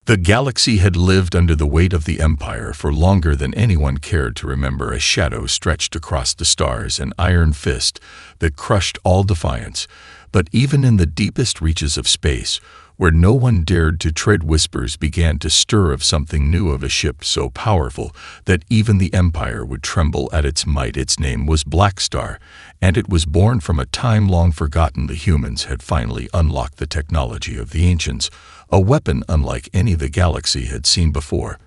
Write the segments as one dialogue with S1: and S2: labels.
S1: The galaxy had lived under the weight of the Empire for longer than anyone cared to remember. A shadow stretched across the stars, an iron fist that crushed all defiance. But even in the deepest reaches of space, where no one dared to tread, whispers began to stir of something new, of a ship so powerful that even the Empire would tremble at its might. Its name was Blackstar, and it was born from a time long forgotten. The humans had finally unlocked the technology of the ancients, a weapon unlike any the galaxy had seen before.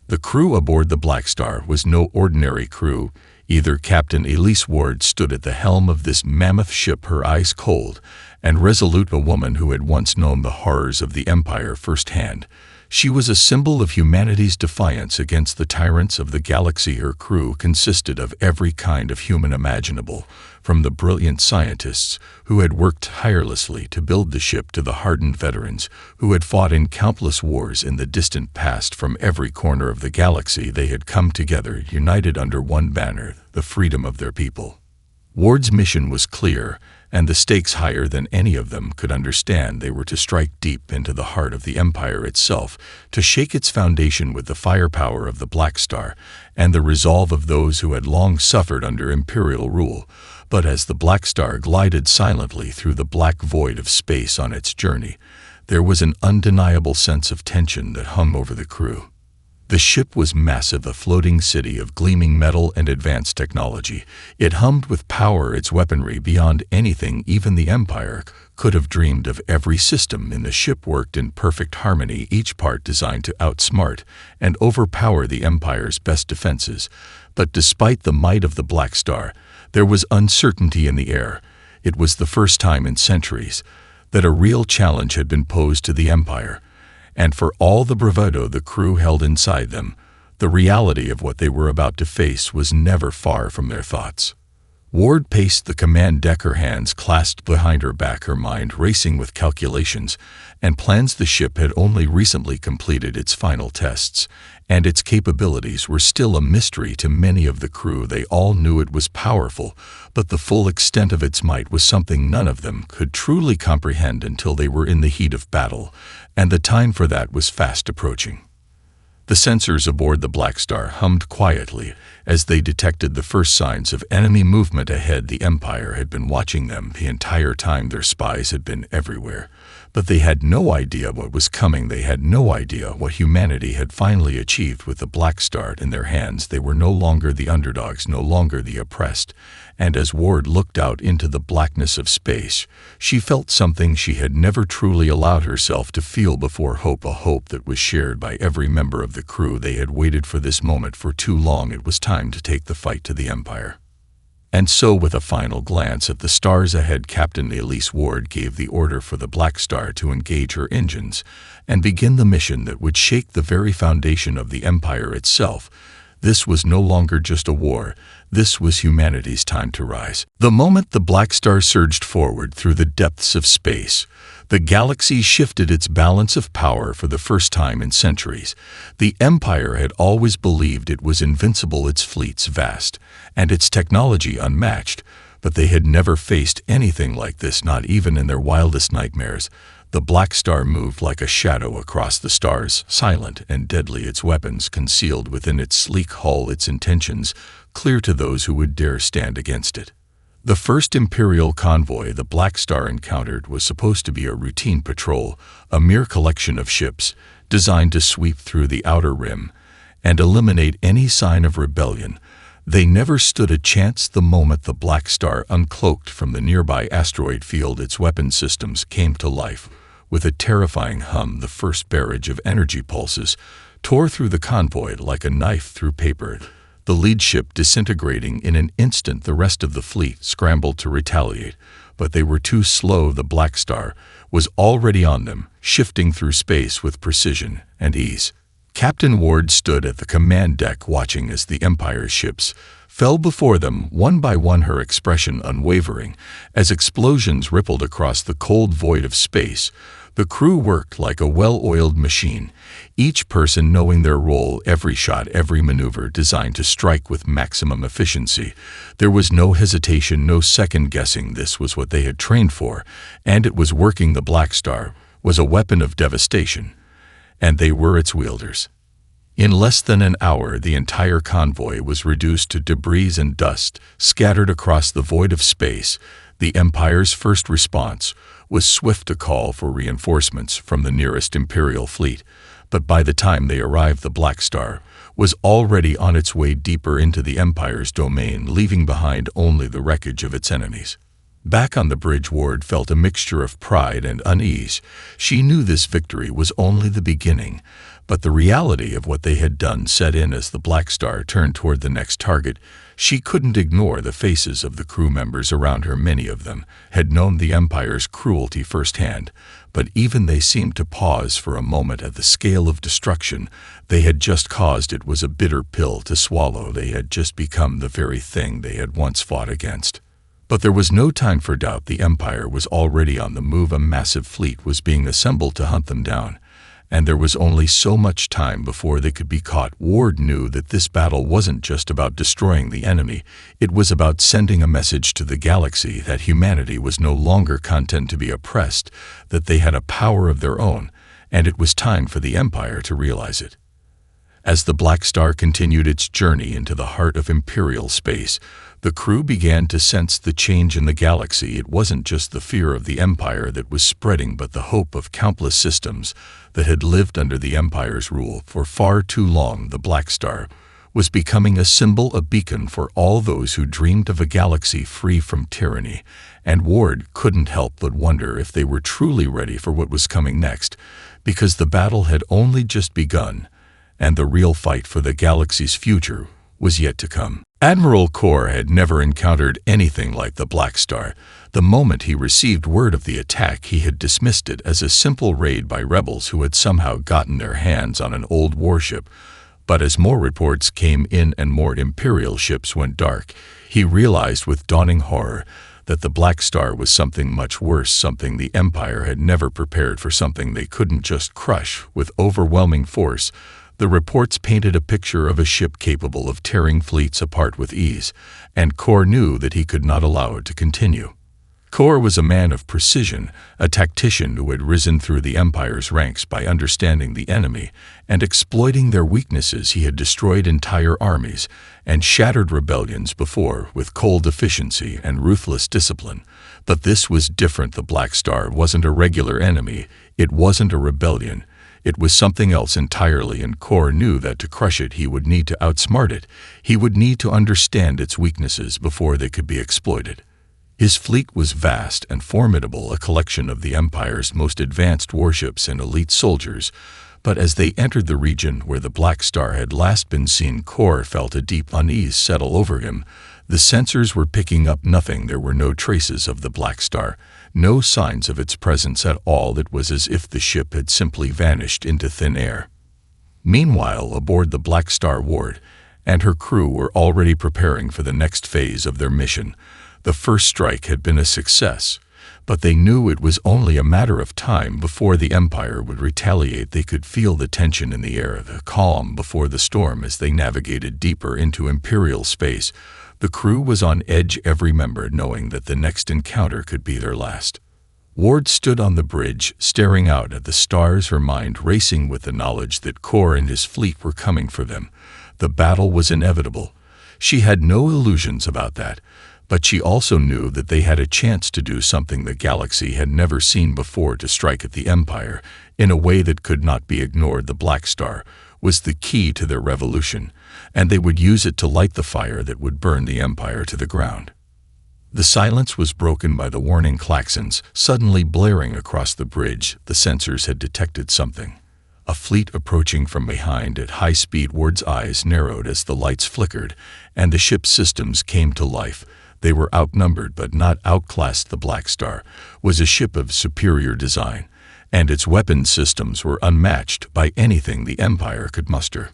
S1: The crew aboard the Blackstar was no ordinary crew either. Captain Elise Ward stood at the helm of this mammoth ship, her eyes cold and resolute, a woman who had once known the horrors of the Empire firsthand. She was a symbol of humanity's defiance against the tyrants of the galaxy. Her crew consisted of every kind of human imaginable, from the brilliant scientists who had worked tirelessly to build the ship to the hardened veterans who had fought in countless wars in the distant past. From every corner of the galaxy they had come together, united under one banner, the freedom of their people. Ward's mission was clear, and the stakes higher than any of them could understand. They were to strike deep into the heart of the Empire itself, to shake its foundation with the firepower of the Blackstar and the resolve of those who had long suffered under Imperial rule. But as the Blackstar glided silently through the black void of space on its journey, there was an undeniable sense of tension that hung over the crew. The ship was massive, a floating city of gleaming metal and advanced technology. It hummed with power, its weaponry beyond anything even the Empire could have dreamed of. Every system in the ship worked in perfect harmony, each part designed to outsmart and overpower the Empire's best defenses. But despite the might of the Blackstar, there was uncertainty in the air. It was the first time in centuries that a real challenge had been posed to the Empire. And for all the bravado the crew held inside them, the reality of what they were about to face was never far from their thoughts. Ward paced the command deck, her hands clasped behind her back, her mind racing with calculations and plans. The ship had only recently completed its final tests, and its capabilities were still a mystery to many of the crew. They all knew it was powerful, but the full extent of its might was something none of them could truly comprehend until they were in the heat of battle, and the time for that was fast approaching. The sensors aboard the Blackstar hummed quietly as they detected the first signs of enemy movement ahead. The Empire had been watching them the entire time. Their spies had been everywhere, but they had no idea what was coming. They had no idea what humanity had finally achieved. With the Blackstar in their hands, they were no longer the underdogs, no longer the oppressed. And as Ward looked out into the blackness of space, she felt something she had never truly allowed herself to feel before, hope, a hope that was shared by every member of the crew. They had waited for this moment for too long. It was time to take the fight to the Empire. And so, with a final glance at the stars ahead, Captain Elise Ward gave the order for the Blackstar to engage her engines and begin the mission that would shake the very foundation of the Empire itself. This was no longer just a war. This was humanity's time to rise. The moment the Blackstar surged forward through the depths of space, the galaxy shifted its balance of power for the first time in centuries. The Empire had always believed it was invincible, its fleets vast, and its technology unmatched, but they had never faced anything like this, not even in their wildest nightmares. The Blackstar moved like a shadow across the stars, silent and deadly, its weapons concealed within its sleek hull, its intentions clear to those who would dare stand against it. The first Imperial convoy the Blackstar encountered was supposed to be a routine patrol, a mere collection of ships designed to sweep through the outer rim and eliminate any sign of rebellion. They never stood a chance. The moment the Blackstar uncloaked from the nearby asteroid field, its weapon systems came to life. With a terrifying hum, the first barrage of energy pulses tore through the convoy like a knife through paper. The lead ship disintegrating in an instant, the rest of the fleet scrambled to retaliate, but they were too slow. The Blackstar was already on them, shifting through space with precision and ease. Captain Ward stood at the command deck watching as the Empire's ships fell before them one by one, her expression unwavering. As explosions rippled across the cold void of space, the crew worked like a well-oiled machine, each person knowing their role, every shot, every maneuver designed to strike with maximum efficiency. There was no hesitation, no second-guessing. This was what they had trained for, and it was working. The Blackstar was a weapon of devastation, and they were its wielders. In less than an hour, the entire convoy was reduced to debris and dust, scattered across the void of space. The Empire's first response was swift to call for reinforcements from the nearest Imperial fleet, but by the time they arrived, the Blackstar was already on its way deeper into the Empire's domain, leaving behind only the wreckage of its enemies. Back on the bridge, Ward felt a mixture of pride and unease. She knew this victory was only the beginning, but the reality of what they had done set in as the Blackstar turned toward the next target. She couldn't ignore the faces of the crew members around her. Many of them had known the Empire's cruelty firsthand, but even they seemed to pause for a moment at the scale of destruction they had just caused. It was a bitter pill to swallow. They had just become the very thing they had once fought against. But there was no time for doubt. The Empire was already on the move. A massive fleet was being assembled to hunt them down, and there was only so much time before they could be caught. Ward knew that this battle wasn't just about destroying the enemy. It was about sending a message to the galaxy that humanity was no longer content to be oppressed, that they had a power of their own, and it was time for the Empire to realize it. As the Blackstar continued its journey into the heart of Imperial space, the crew began to sense the change in the galaxy. It wasn't just the fear of the Empire that was spreading, but the hope of countless systems that had lived under the Empire's rule for far too long. The Blackstar was becoming a symbol, a beacon for all those who dreamed of a galaxy free from tyranny, and Ward couldn't help but wonder if they were truly ready for what was coming next, because the battle had only just begun, and the real fight for the galaxy's future was yet to come. Admiral Kor had never encountered anything like the Blackstar. The moment he received word of the attack, he had dismissed it as a simple raid by rebels who had somehow gotten their hands on an old warship. But as more reports came in and more Imperial ships went dark, he realized with dawning horror that the Blackstar was something much worse, something the Empire had never prepared for, something they couldn't just crush with overwhelming force. The reports painted a picture of a ship capable of tearing fleets apart with ease, and Kor knew that he could not allow it to continue. Kor was a man of precision, a tactician who had risen through the Empire's ranks by understanding the enemy and exploiting their weaknesses. He had destroyed entire armies and shattered rebellions before with cold efficiency and ruthless discipline. But this was different. The Blackstar wasn't a regular enemy. It wasn't a rebellion. It was something else entirely, and Kor knew that to crush it he would need to outsmart it. He would need to understand its weaknesses before they could be exploited. His fleet was vast and formidable, a collection of the Empire's most advanced warships and elite soldiers. But as they entered the region where the Blackstar had last been seen, Kor felt a deep unease settle over him. The sensors were picking up nothing. There were no traces of the Blackstar, no signs of its presence at all. It was as if the ship had simply vanished into thin air. Meanwhile, aboard the Blackstar, Ward and her crew were already preparing for the next phase of their mission. The first strike had been a success, but they knew it was only a matter of time before the Empire would retaliate. They could feel the tension in the air, the calm before the storm as they navigated deeper into Imperial space. The crew was on edge, every member knowing that the next encounter could be their last. Ward stood on the bridge, staring out at the stars, her mind racing with the knowledge that Kor and his fleet were coming for them. The battle was inevitable. She had no illusions about that, but she also knew that they had a chance to do something the galaxy had never seen before, to strike at the Empire in a way that could not be ignored. The Blackstar was the key to their revolution, and they would use it to light the fire that would burn the Empire to the ground. The silence was broken by the warning klaxons suddenly blaring across the bridge. The sensors had detected something. A fleet approaching from behind at high speed. Ward's eyes narrowed as the lights flickered and the ship's systems came to life. They were outnumbered but not outclassed. The Blackstar was a ship of superior design, and its weapon systems were unmatched by anything the Empire could muster.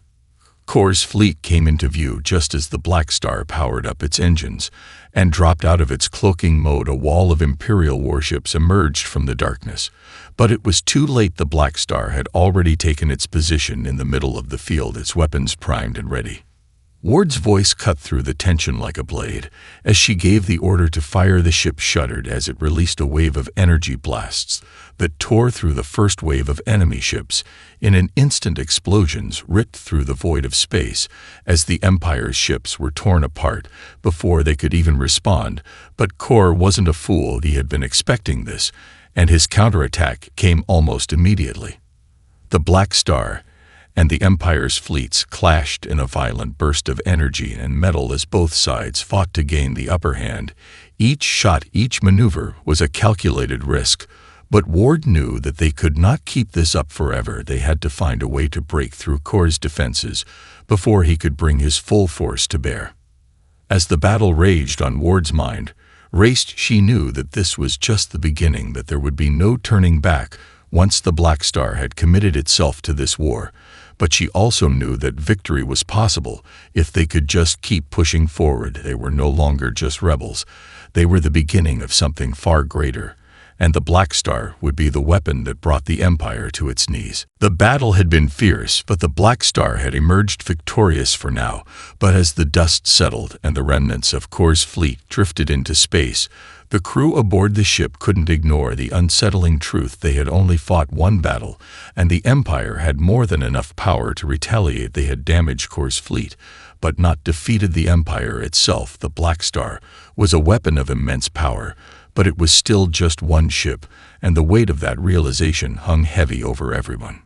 S1: Kor's fleet came into view just as the Blackstar powered up its engines and dropped out of its cloaking mode. A wall of Imperial warships emerged from the darkness, but it was too late. The Blackstar had already taken its position in the middle of the field, its weapons primed and ready. Ward's voice cut through the tension like a blade. As she gave the order to fire, the ship shuddered as it released a wave of energy blasts that tore through the first wave of enemy ships. In an instant, explosions ripped through the void of space as the Empire's ships were torn apart before they could even respond. But Kor wasn't a fool. He had been expecting this, and his counterattack came almost immediately. The Blackstar and the Empire's fleets clashed in a violent burst of energy and metal as both sides fought to gain the upper hand. Each shot, each maneuver was a calculated risk, but Ward knew that they could not keep this up forever. They had to find a way to break through Kor's defenses before he could bring his full force to bear. As the battle raged on Ward's mind, raced, she knew that this was just the beginning, that there would be no turning back once the Blackstar had committed itself to this war. But she also knew that victory was possible if they could just keep pushing forward. They were no longer just rebels. They were the beginning of something far greater, and the Blackstar would be the weapon that brought the Empire to its knees. The battle had been fierce, but the Blackstar had emerged victorious for now. But as the dust settled and the remnants of Kor's fleet drifted into space, the crew aboard the ship couldn't ignore the unsettling truth. They had only fought one battle, and the Empire had more than enough power to retaliate. They had damaged Kor's fleet, but not defeated the Empire itself. The Blackstar was a weapon of immense power, but it was still just one ship, and the weight of that realization hung heavy over everyone.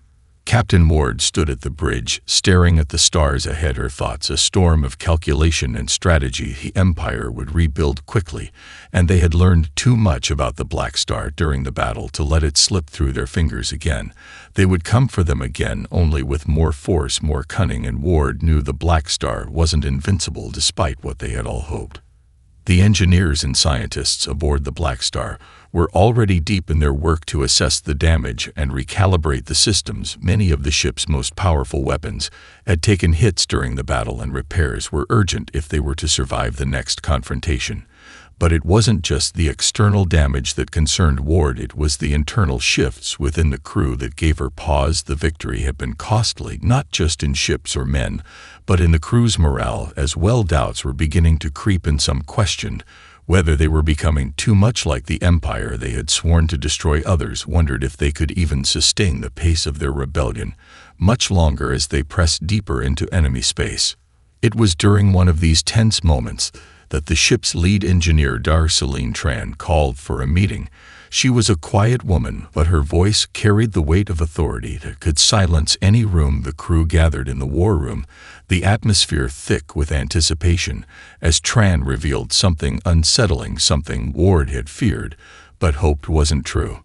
S1: Captain Ward stood at the bridge, staring at the stars ahead. Her thoughts a storm of calculation and strategy. The Empire would rebuild quickly, and they had learned too much about the Blackstar during the battle to let it slip through their fingers again. They would come for them again, only with more force, more cunning, and Ward knew the Blackstar wasn't invincible despite what they had all hoped. The engineers and scientists aboard the Blackstar were already deep in their work to assess the damage and recalibrate the systems. Many of the ship's most powerful weapons had taken hits during the battle, and repairs were urgent if they were to survive the next confrontation. But it wasn't just the external damage that concerned Ward, it was the internal shifts within the crew that gave her pause. The victory had been costly, not just in ships or men, but in the crew's morale as well. Doubts were beginning to creep in. Some questioned whether they were becoming too much like the Empire they had sworn to destroy. Others wondered if they could even sustain the pace of their rebellion much longer as they pressed deeper into enemy space. It was during one of these tense moments that the ship's lead engineer, Darceline Tran, called for a meeting. She was a quiet woman, but her voice carried the weight of authority that could silence any room. The crew gathered in the war room, the atmosphere thick with anticipation, as Tran revealed something unsettling, something Ward had feared, but hoped wasn't true.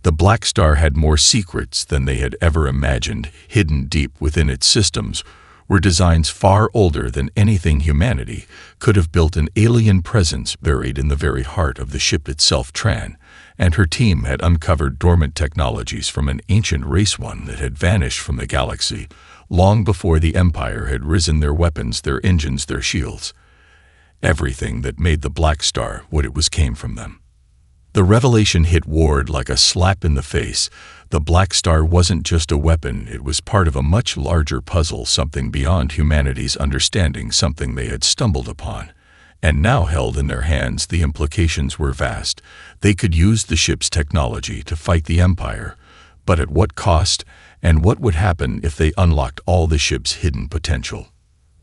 S1: The Blackstar had more secrets than they had ever imagined. Hidden deep within its systems were designs far older than anything humanity could have built, an alien presence buried in the very heart of the ship itself. Tran and her team had uncovered dormant technologies from an ancient race, one that had vanished from the galaxy long before the Empire had risen. Their weapons, their engines, their shields, everything that made the Blackstar what it was came from them. The revelation hit Ward like a slap in the face. The Blackstar wasn't just a weapon, it was part of a much larger puzzle, something beyond humanity's understanding, something they had stumbled upon and now held in their hands. The implications were vast. They could use the ship's technology to fight the Empire, but at what cost, and what would happen if they unlocked all the ship's hidden potential?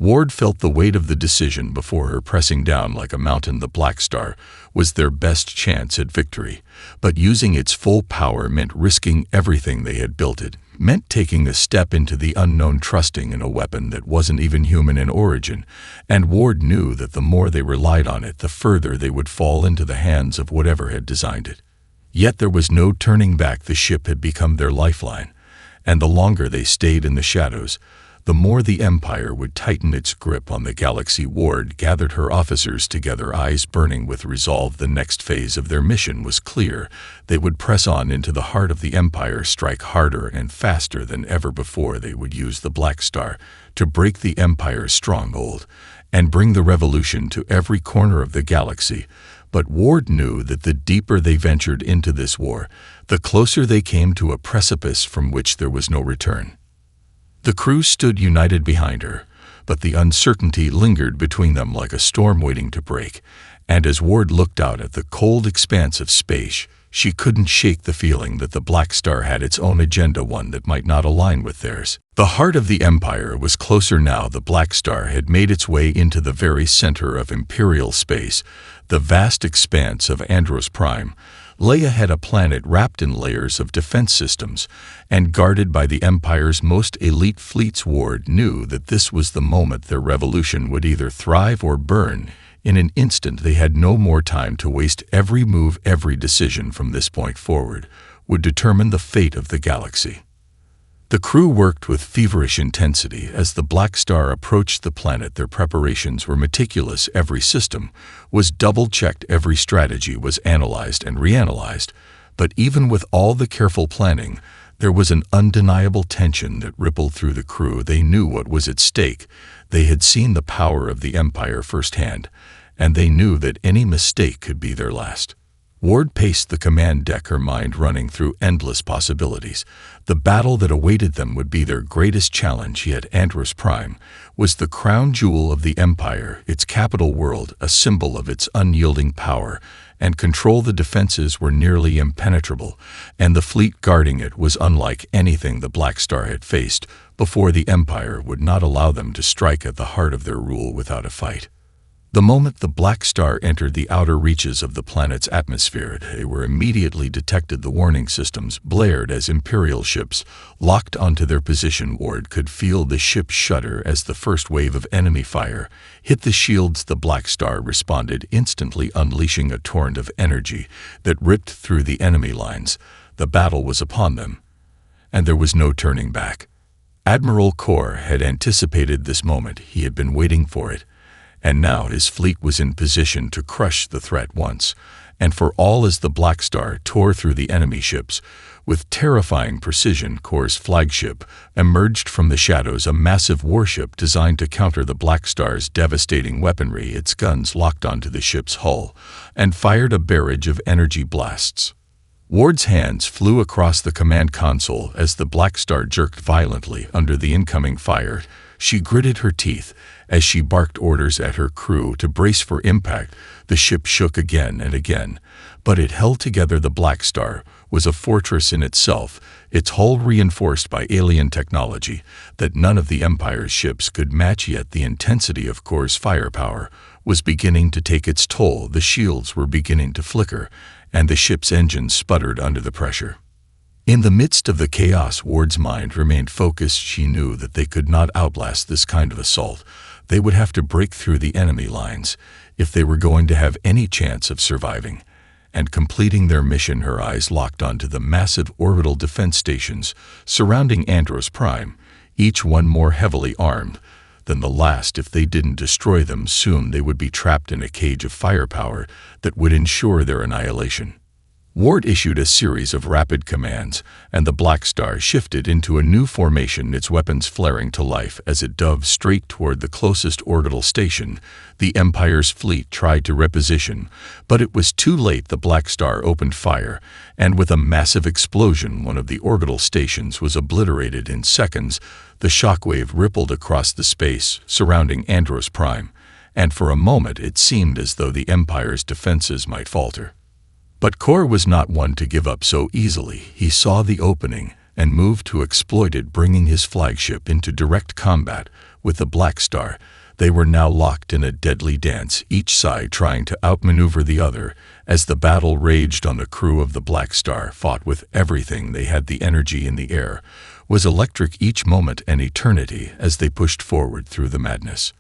S1: Ward felt the weight of the decision before her, pressing down like a mountain. The Blackstar was their best chance at victory, but using its full power meant risking everything they had built. It meant taking a step into the unknown, trusting in a weapon that wasn't even human in origin, and Ward knew that the more they relied on it, the further they would fall into the hands of whatever had designed it. Yet there was no turning back. The ship had become their lifeline, and the longer they stayed in the shadows, the more the Empire would tighten its grip on the galaxy. Ward gathered her officers together, eyes burning with resolve. The next phase of their mission was clear. They would press on into the heart of the Empire, strike harder and faster than ever before. They would use the Blackstar to break the Empire's stronghold and bring the revolution to every corner of the galaxy. But Ward knew that the deeper they ventured into this war, the closer they came to a precipice from which there was no return. The crew stood united behind her, but the uncertainty lingered between them like a storm waiting to break, and as Ward looked out at the cold expanse of space, she couldn't shake the feeling that the Blackstar had its own agenda, one that might not align with theirs. The heart of the Empire was closer now. The Blackstar had made its way into the very center of Imperial space, the vast expanse of Andros Prime. Lay ahead, a planet wrapped in layers of defense systems and guarded by the Empire's most elite fleets. Ward knew that this was the moment their revolution would either thrive or burn. In an instant, they had no more time to waste. Every move, every decision from this point forward would determine the fate of the galaxy. The crew worked with feverish intensity as the Blackstar approached the planet. Their preparations were meticulous. Every system was double-checked, every strategy was analyzed and reanalyzed. But even with all the careful planning, there was an undeniable tension that rippled through the crew. They knew what was at stake. They had seen the power of the Empire firsthand, and they knew that any mistake could be their last. Ward paced the command deck, her mind running through endless possibilities. The battle that awaited them would be their greatest challenge yet. Andros Prime was the crown jewel of the Empire, its capital world, a symbol of its unyielding power and control. The defenses were nearly impenetrable, and the fleet guarding it was unlike anything the Blackstar had faced before. The Empire would not allow them to strike at the heart of their rule without a fight. The moment the Blackstar entered the outer reaches of the planet's atmosphere, they were immediately detected. The warning systems blared as Imperial ships locked onto their position. Ward could feel the ship shudder as the first wave of enemy fire hit the shields. The Blackstar responded instantly, unleashing a torrent of energy that ripped through the enemy lines. The battle was upon them, and there was no turning back. Admiral Kor had anticipated this moment. He had been waiting for it. And now his fleet was in position to crush the threat once and for all. As the Blackstar tore through the enemy ships with terrifying precision, Kor's flagship emerged from the shadows, a massive warship designed to counter the Blackstar's devastating weaponry. Its guns locked onto the ship's hull and fired a barrage of energy blasts. Ward's hands flew across the command console as the Blackstar jerked violently under the incoming fire. She gritted her teeth as she barked orders at her crew to brace for impact. The ship shook again and again, but it held together. The Blackstar was a fortress in itself, its hull reinforced by alien technology that none of the Empire's ships could match. Yet the intensity of Kor's firepower was beginning to take its toll. The shields were beginning to flicker, and the ship's engines sputtered under the pressure. In the midst of the chaos, Ward's mind remained focused. She knew that they could not outlast this kind of assault. They would have to break through the enemy lines if they were going to have any chance of surviving and completing their mission. Her eyes locked onto the massive orbital defense stations surrounding Andros Prime, each one more heavily armed than the last. If they didn't destroy them soon, they would be trapped in a cage of firepower that would ensure their annihilation. Ward issued a series of rapid commands, and the Blackstar shifted into a new formation, its weapons flaring to life as it dove straight toward the closest orbital station. The Empire's fleet tried to reposition, but it was too late. The Blackstar opened fire, and with a massive explosion, one of the orbital stations was obliterated in seconds. The shockwave rippled across the space surrounding Andros Prime, and for a moment it seemed as though the Empire's defenses might falter. But Kor was not one to give up so easily. He saw the opening and moved to exploit it, bringing his flagship into direct combat with the Blackstar. They were now locked in a deadly dance, each side trying to outmaneuver the other. As the battle raged on, the crew of the Blackstar fought with everything they had. The energy in the air was electric, each moment an eternity as they pushed forward through the madness.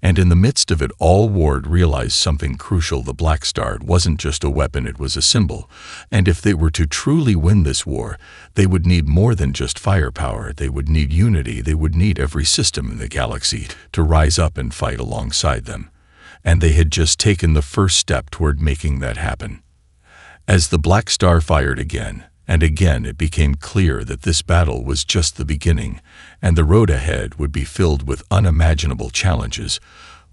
S1: And in the midst of it all, Ward realized something crucial. The Blackstar wasn't just a weapon, it was a symbol. And if they were to truly win this war, they would need more than just firepower. They would need unity. They would need every system in the galaxy to rise up and fight alongside them. And they had just taken the first step toward making that happen. As the Blackstar fired again and again, it became clear that this battle was just the beginning, and the road ahead would be filled with unimaginable challenges.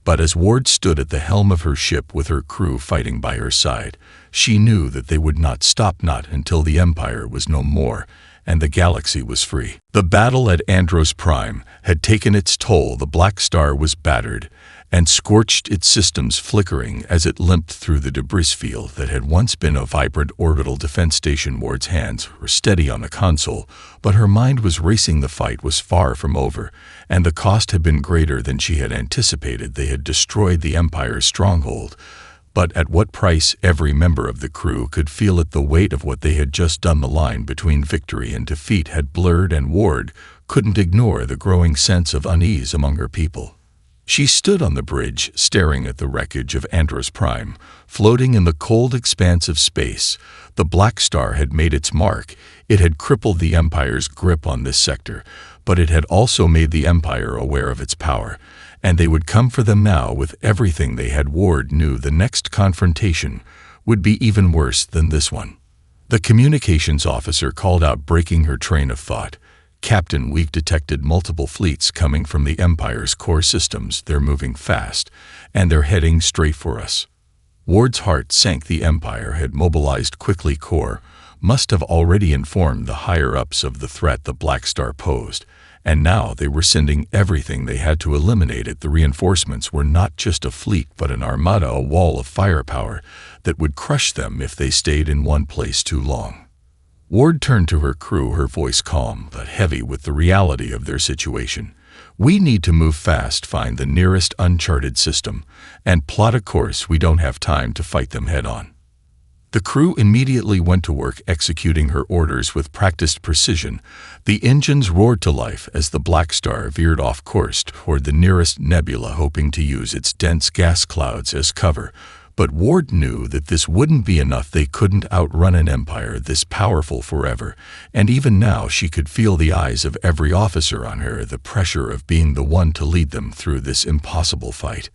S1: But as Ward stood at the helm of her ship with her crew fighting by her side, she knew that they would not stop, not until the Empire was no more, and the galaxy was free. The battle at Andros Prime had taken its toll. The Blackstar was battered and scorched, its systems flickering as it limped through the debris field that had once been a vibrant orbital defense station. Ward's hands were steady on the console, but her mind was racing. The fight was far from over, and the cost had been greater than she had anticipated. They had destroyed the Empire's stronghold, but at what price? Every member of the crew could feel it, the weight of what they had just done. The line between victory and defeat had blurred, and Ward couldn't ignore the growing sense of unease among her people. She stood on the bridge, staring at the wreckage of Andros Prime, floating in the cold expanse of space. The Blackstar had made its mark. It had crippled the Empire's grip on this sector, but it had also made the Empire aware of its power, and they would come for them now with everything they had. Ward knew the next confrontation would be even worse than this one. The communications officer called out, breaking her train of thought. "Captain, we've detected multiple fleets coming from the Empire's core systems. They're moving fast, and they're heading straight for us." Ward's heart sank. The Empire had mobilized quickly. Core must have already informed the higher-ups of the threat the Blackstar posed, and now they were sending everything they had to eliminate it. The reinforcements were not just a fleet, but an armada, a wall of firepower that would crush them if they stayed in one place too long. Ward turned to her crew, her voice calm but heavy with the reality of their situation. "We need to move fast, find the nearest uncharted system, and plot a course. We don't have time to fight them head-on." The crew immediately went to work, executing her orders with practiced precision. The engines roared to life as the Blackstar veered off course toward the nearest nebula, hoping to use its dense gas clouds as cover. But Ward knew that this wouldn't be enough. They couldn't outrun an Empire this powerful forever, and even now she could feel the eyes of every officer on her, the pressure of being the one to lead them through this impossible fight.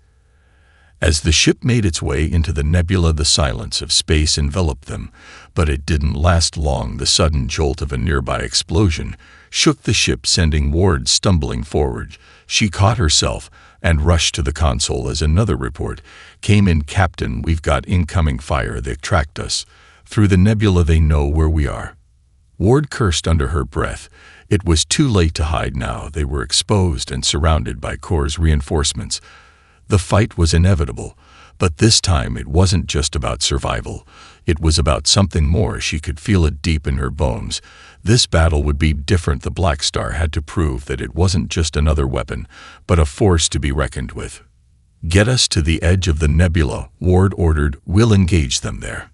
S1: As the ship made its way into the nebula, the silence of space enveloped them, but it didn't last long. The sudden jolt of a nearby explosion shook the ship, sending Ward stumbling forward. She caught herself and rushed to the console as another report came in. "Captain, we've got incoming fire. They tracked us through the nebula. They know where we are." Ward cursed under her breath. It was too late to hide now. They were exposed and surrounded by Core's reinforcements. The fight was inevitable, but this time it wasn't just about survival. It was about something more. She could feel it deep in her bones. This battle would be different. The Blackstar had to prove that it wasn't just another weapon, but a force to be reckoned with. "Get us to the edge of the nebula," Ward ordered. "We'll engage them there."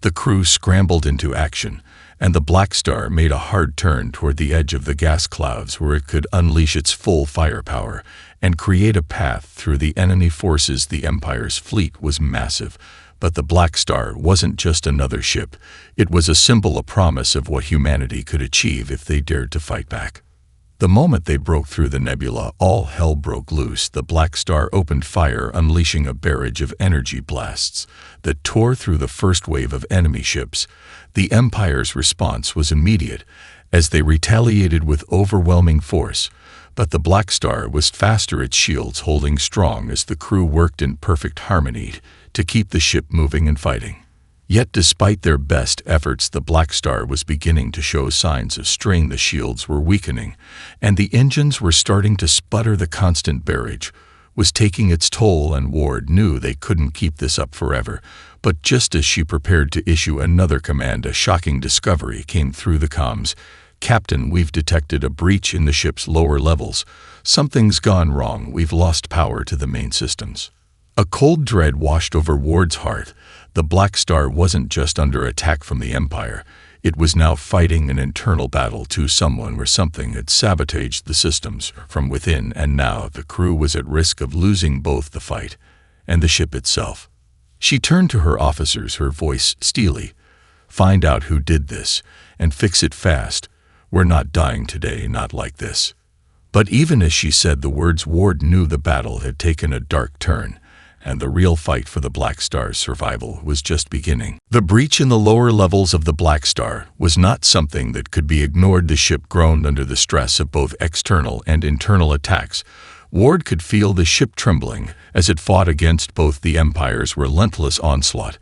S1: The crew scrambled into action, and the Blackstar made a hard turn toward the edge of the gas clouds where it could unleash its full firepower and create a path through the enemy forces. The Empire's fleet was massive, but the Blackstar wasn't just another ship. It was a symbol, a promise of what humanity could achieve if they dared to fight back. The moment they broke through the nebula, all hell broke loose. The Blackstar opened fire, unleashing a barrage of energy blasts that tore through the first wave of enemy ships. The Empire's response was immediate, as they retaliated with overwhelming force. But the Blackstar was faster, its shields holding strong as the crew worked in perfect harmony to keep the ship moving and fighting. Yet despite their best efforts, the Blackstar was beginning to show signs of strain. The shields were weakening, and the engines were starting to sputter. The constant barrage was taking its toll, and Ward knew they couldn't keep this up forever. But just as she prepared to issue another command, a shocking discovery came through the comms. "Captain, we've detected a breach in the ship's lower levels. Something's gone wrong. We've lost power to the main systems." A cold dread washed over Ward's heart. The Blackstar wasn't just under attack from the Empire. It was now fighting an internal battle to someone or something had sabotaged the systems from within, and now the crew was at risk of losing both the fight and the ship itself. She turned to her officers, her voice steely. "Find out who did this, and fix it fast. We're not dying today, not like this." But even as she said the words, Ward knew the battle had taken a dark turn, and the real fight for the Blackstar's survival was just beginning. The breach in the lower levels of the Blackstar was not something that could be ignored. The ship groaned under the stress of both external and internal attacks. Ward could feel the ship trembling as it fought against both the Empire's relentless onslaught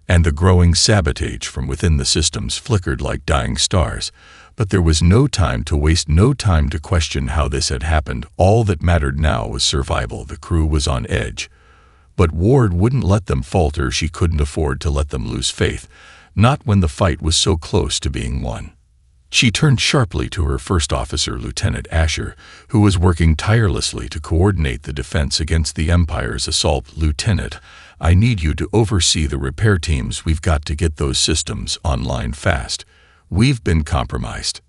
S1: and the growing sabotage from within. The systems flickered like dying stars, But there was no time to waste, no time to question how this had happened. All that mattered now was survival. The crew was on edge. But Ward wouldn't let them falter. She couldn't afford to let them lose faith, not when the fight was so close to being won. She turned sharply to her first officer, Lieutenant Asher, who was working tirelessly to coordinate the defense against the Empire's assault. "Lieutenant, I need you to oversee the repair teams. We've got to get those systems online fast. We've been compromised."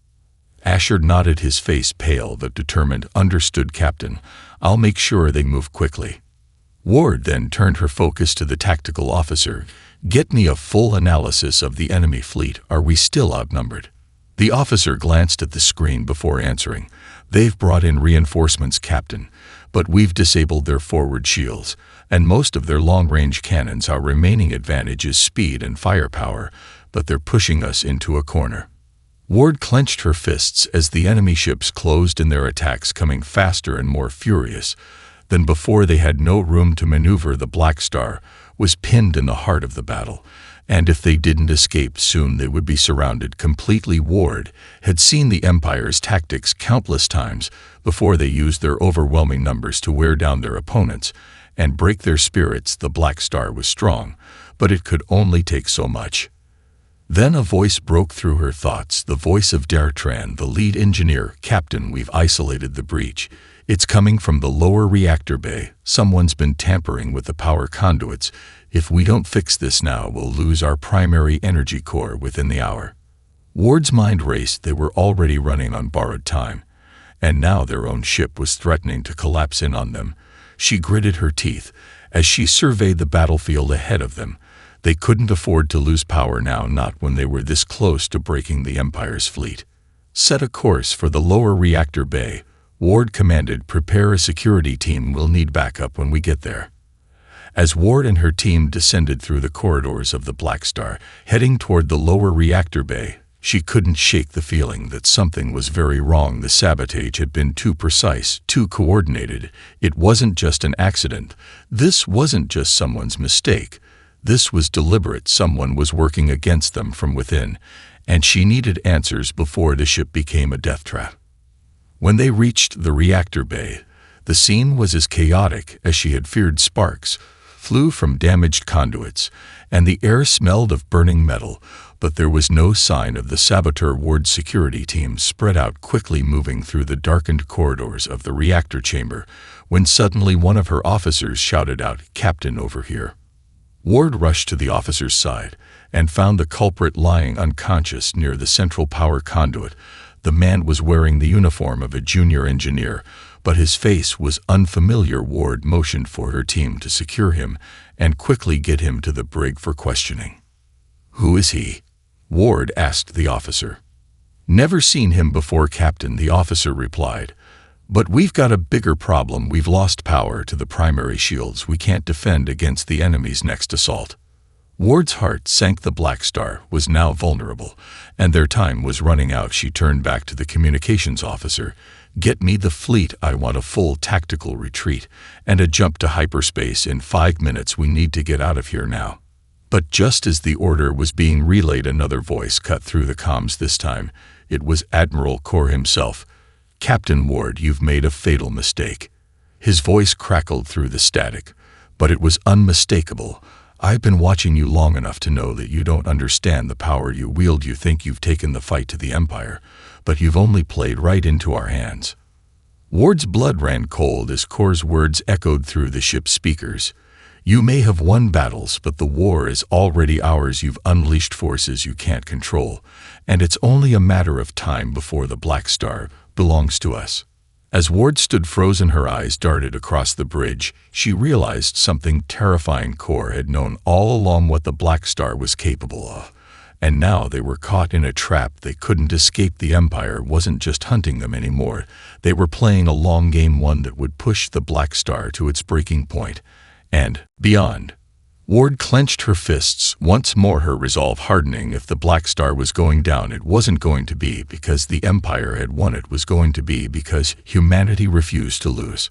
S1: Asher nodded, his face pale but determined. "Understood, Captain. I'll make sure they move quickly." Ward then turned her focus to the tactical officer. "Get me a full analysis of the enemy fleet. Are we still outnumbered?" The officer glanced at the screen before answering. "They've brought in reinforcements, Captain, but we've disabled their forward shields and most of their long-range cannons. Our remaining advantage is speed and firepower, but they're pushing us into a corner." Ward clenched her fists as the enemy ships closed in their attacks, coming faster and more furious than before. They had no room to maneuver. The Blackstar was pinned in the heart of the battle, and if they didn't escape soon, they would be surrounded completely. Ward had seen the Empire's tactics countless times before. They used their overwhelming numbers to wear down their opponents and break their spirits. The Blackstar was strong, but it could only take so much. Then a voice broke through her thoughts, the voice of Dartran, the lead engineer. "Captain, we've isolated the breach. It's coming from the lower reactor bay. Someone's been tampering with the power conduits. If we don't fix this now, we'll lose our primary energy core within the hour." Ward's mind raced. They were already running on borrowed time, and now their own ship was threatening to collapse in on them. She gritted her teeth as she surveyed the battlefield ahead of them. They couldn't afford to lose power now, not when they were this close to breaking the Empire's fleet. "Set a course for the lower reactor bay," Ward commanded. "Prepare a security team. We'll need backup when we get there." As Ward and her team descended through the corridors of the Blackstar, heading toward the lower reactor bay, she couldn't shake the feeling that something was very wrong. The sabotage had been too precise, too coordinated. It wasn't just an accident. This wasn't just someone's mistake. This was deliberate. Someone was working against them from within, and she needed answers before the ship became a death trap. When they reached the reactor bay, the scene was as chaotic as she had feared. Sparks flew from damaged conduits, and the air smelled of burning metal, but there was no sign of the saboteur. Ward's security team spread out quickly, moving through the darkened corridors of the reactor chamber, when suddenly one of her officers shouted out, "Captain, over here." Ward rushed to the officer's side and found the culprit lying unconscious near the central power conduit. The man was wearing the uniform of a junior engineer, but his face was unfamiliar. Ward motioned for her team to secure him and quickly get him to the brig for questioning. "Who is he?" Ward asked the officer. "Never seen him before, Captain," the officer replied. "But we've got a bigger problem. We've lost power to the primary shields. We can't defend against the enemy's next assault." Ward's heart sank. The Blackstar was now vulnerable, and their time was running out. She turned back to the communications officer. "Get me the fleet. I want a full tactical retreat and a jump to hyperspace in 5 minutes. We need to get out of here now." But just as the order was being relayed, another voice cut through the comms. This time, it was Admiral Core himself. "Captain Ward, you've made a fatal mistake." His voice crackled through the static, but it was unmistakable. "I've been watching you long enough to know that you don't understand the power you wield. You think you've taken the fight to the Empire, but you've only played right into our hands." Ward's blood ran cold as Core's words echoed through the ship's speakers. "You may have won battles, but the war is already ours. You've unleashed forces you can't control, and it's only a matter of time before the Blackstar belongs to us." As Ward stood frozen, her eyes darted across the bridge. She realized something terrifying. Core had known all along what the Blackstar was capable of, and now they were caught in a trap. They couldn't escape. The Empire wasn't just hunting them anymore. They were playing a long game, one that would push the Blackstar to its breaking point and beyond. Ward clenched her fists once more, her resolve hardening. If the Blackstar was going down, it wasn't going to be because the Empire had won. It was going to be because humanity refused to lose.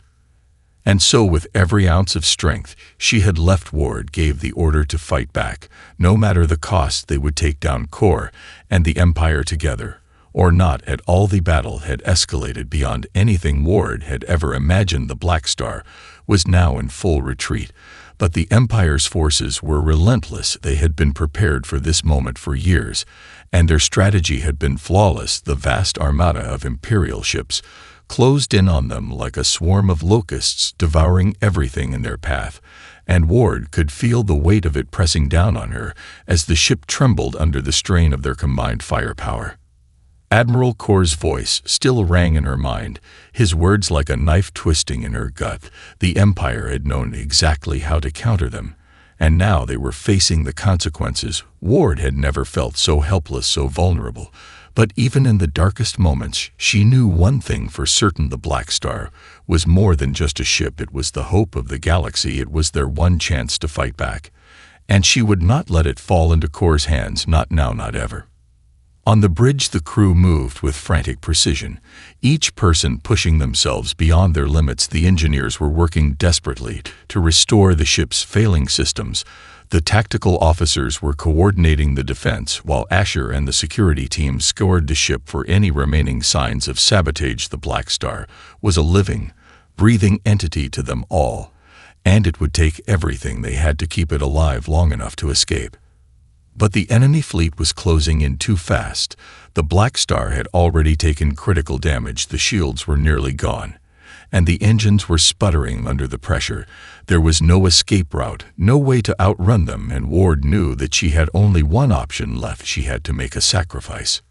S1: And so, with every ounce of strength she had left, Ward gave the order to fight back. No matter the cost, they would take down Core and the Empire together. or not at all, the battle had escalated beyond anything Ward had ever imagined. The Blackstar was now in full retreat, but the Empire's forces were relentless. They had been prepared for this moment for years, and their strategy had been flawless. The vast armada of Imperial ships closed in on them like a swarm of locusts, devouring everything in their path, and Ward could feel the weight of it pressing down on her as the ship trembled under the strain of their combined firepower. Admiral Kor's voice still rang in her mind, his words like a knife twisting in her gut. The Empire had known exactly how to counter them, and now they were facing the consequences. Ward had never felt so helpless, so vulnerable. But even in the darkest moments, she knew one thing for certain: the Blackstar was more than just a ship. It was the hope of the galaxy. It was their one chance to fight back, and she would not let it fall into Kor's hands, not now, not ever. On the bridge, the crew moved with frantic precision, each person pushing themselves beyond their limits. The engineers were working desperately to restore the ship's failing systems. The tactical officers were coordinating the defense, while Asher and the security team scoured the ship for any remaining signs of sabotage. The Blackstar was a living, breathing entity to them all, and it would take everything they had to keep it alive long enough to escape. But the enemy fleet was closing in too fast. The Blackstar had already taken critical damage. The shields were nearly gone, and the engines were sputtering under the pressure. There was no escape route, no way to outrun them, and Ward knew that she had only one option left. She had to make a sacrifice.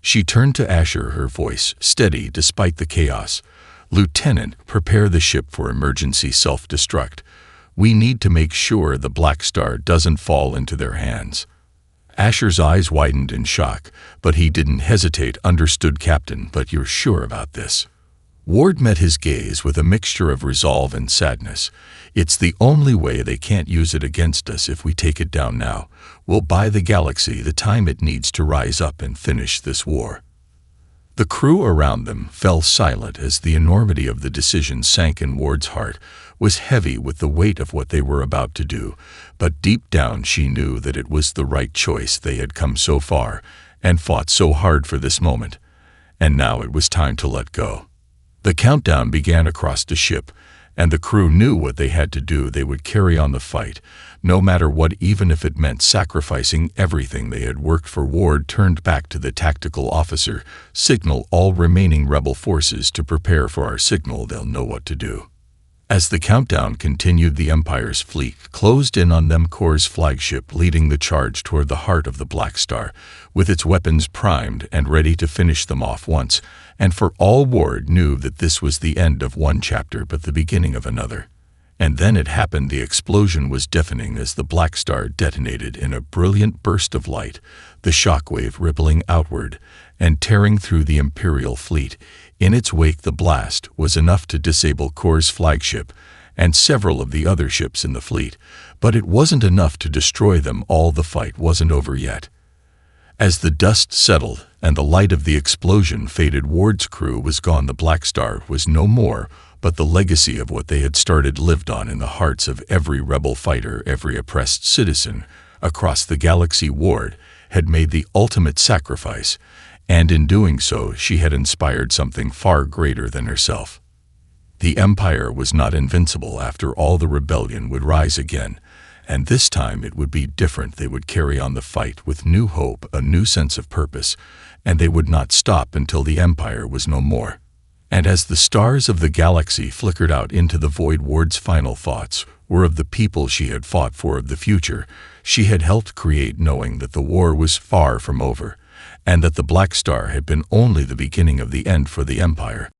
S1: She turned to Asher, her voice steady despite the chaos. "Lieutenant, prepare the ship for emergency self-destruct. We need to make sure the Blackstar doesn't fall into their hands." Asher's eyes widened in shock, but he didn't hesitate. "Understood, Captain, but you're sure about this?" Ward met his gaze with a mixture of resolve and sadness. "It's the only way. They can't use it against us. If we take it down now, we'll buy the galaxy the time it needs to rise up and finish this war." The crew around them fell silent as the enormity of the decision sank in. Ward's heart was heavy with the weight of what they were about to do, but deep down she knew that it was the right choice. They had come so far and fought so hard for this moment, and now it was time to let go. The countdown began across the ship, and the crew knew what they had to do. They would carry on the fight, no matter what, even if it meant sacrificing everything they had worked for. Ward turned back to the tactical officer. "Signal all remaining rebel forces to prepare for our signal. They'll know what to do." As the countdown continued, the Empire's fleet closed in on them, Kor's flagship leading the charge toward the heart of the Blackstar, with its weapons primed and ready to finish them off once and for all. Ward knew that this was the end of one chapter, but the beginning of another. And then it happened. The explosion was deafening as the Blackstar detonated in a brilliant burst of light, the shockwave rippling outward and tearing through the Imperial fleet. In its wake, the blast was enough to disable Kor's flagship and several of the other ships in the fleet, but it wasn't enough to destroy them all. The fight wasn't over yet. As the dust settled and the light of the explosion faded, Ward's crew was gone. The Blackstar was no more, but the legacy of what they had started lived on in the hearts of every rebel fighter, every oppressed citizen across the galaxy. Ward had made the ultimate sacrifice, and in doing so, she had inspired something far greater than herself. The Empire was not invincible. After all, the rebellion would rise again, and this time it would be different. They would carry on the fight with new hope, a new sense of purpose, and they would not stop until the Empire was no more. And as the stars of the galaxy flickered out into the void, Ward's final thoughts were of the people she had fought for, of the future she had helped create, knowing that the war was far from over, and that the Blackstar had been only the beginning of the end for the Empire.